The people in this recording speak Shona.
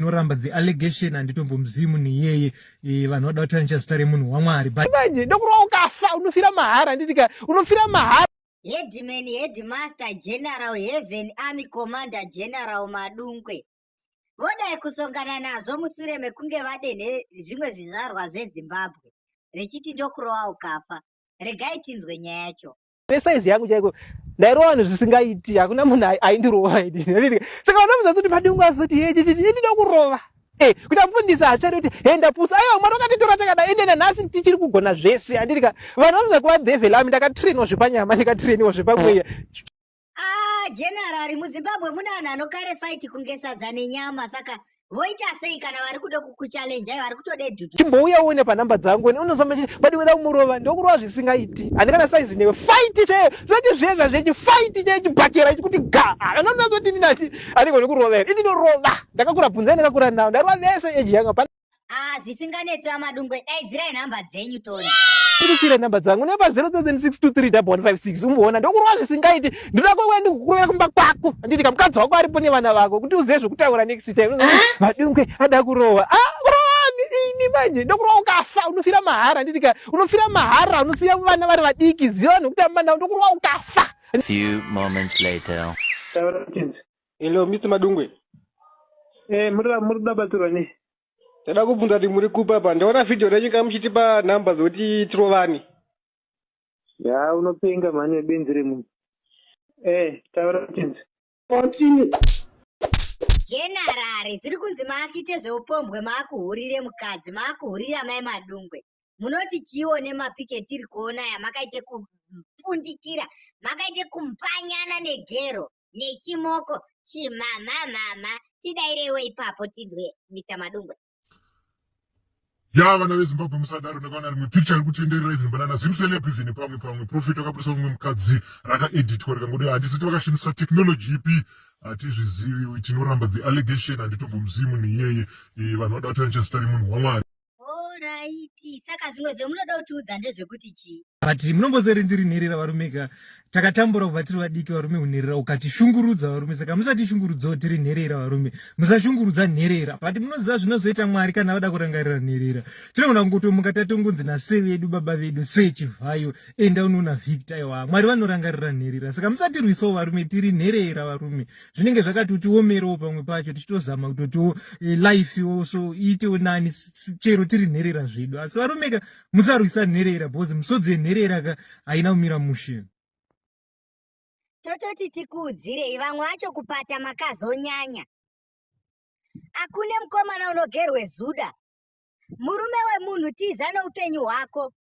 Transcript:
Noramba the allegation handitombo mzimu ni yeye vanhu vada kutanisha zita remunhu waMwari manje ndokurwa ukafa unofira mahara nditika unofira mahara. Headman Headmaster General Heaven Army Commander General Madungwe vodai kusongana nazvo mushure mekunge vadene zvimwe zvizvarwa zveZimbabwe vechiti ndokurwa ukafa. Regai tinzwe nyaya yacho. Nesaizi yangu chaiko ndairova vanhu zvisingaiti, hakuna munhu aindirova ini. Saka vanomuudza kuti Madungwe azoti ini ndokurova. Kuti amufundisa achari kuti ndapusa aiwa Mwari wakatitora takada ende nanhasi tichiri kugona zvese. Handidika vanhu vanoudza kuva devil army ndakatrainwa zvepanyama ndikatrainiwa zvepamweya. General muZimbabwe muna vanhu anokare fight kunge sadza nenyama, saka voita sei kana vari kuda kukuchallenge vari kutode dhudhu. Chimbouya uone panhamba dzangu unozama Madungwe ndakumurova ndokurova zvisingaiti. Handikana saizi newe fight chaiyo zvoti zvezva zvechifight chaiyo chibhakera chikuti ga anoona kuti ndinati handiko ndokurova here ini ndorova ndakakura bvunzai ndakakura nawo ndarova nese eji yanga zvisinganetsi vaMadungwe daidzirai nhamba dzenyu toni. Tirisire nhamba dzangu nepa 076231156 umuona ndokurova zvisingaiti ndoda kwewe ndikukurova kumba kwako handiti mukadzi wako aripo nevana vako kuti uzive zvokutaura next time. Madungwe ada kurova ini manje ndokurova ukafa unofira mahara nditika unofira mahara unosiya vana vari vadiki ziva vanhu kuti amana ndokurova ukafa. Few moments later. Hello Mr. Madungwe. Muri kubatsirwa nei? Ndada kubvunza kuti muri kupa apa ndaona video rachinga muchitipa nhamba zoti tirovani. Ya unopenga mhani webenzi remunhu. Taura kuti General zviri kunzi maakite zveupombwe maakuhurire mukadzi maakuhurira mai Madungwe. Munoti chione mapiketi iri kuona ya makaite kupundikira makaite kumpanyana negero nechimoko chimama tidairewo ipapo tidwe Mr. Madungwe. Ya vana veZimbabwe musadaro ndakaona rimwe picture iri kutenderera even banana zvimuselebhu even pamwe profit wakaburisa umwe mukadzi rakaeditwa rikangoti handisiti vakashandisa technology ipi hatizvizivi tinoramba the allegation handitombo mzimu ni yeye vanhu vada kutanisha zita remunhu waMwari. Alright, saka zvimwe zvemunoda kutiudza ndezvekuti chii? Ati munombozeri ndiri nherera varume takatambura kubva tiri vadiki varume unherera ukatishungurudza varume, saka musatishungurudzawo tiri nherera varume, musashungurudza nherera. But munoziva zvinozoita Mwari kana vada kurangarira nherera. Tinogona kungotomuka tatongonzi nase vedu baba vedu sechivhayo enda unoona Victor wa Mwari vanorangarira nherera. Saka musatirwisawo varume tiri nherera varume. Zvinenge zvakatotiomerewo pamwe pacho tichitozama kutotiwo life so iitewo nani chero tiri nherera zvedu. Asi varume musarwisa nherera bhozi musodze nherera haina kumira mushe. Tototi tikuudzirei vamwe vacho kupata makazonyanya. Akune mukomana unogerwe zuda. Murume wemunhu tiza neupenyu hwako.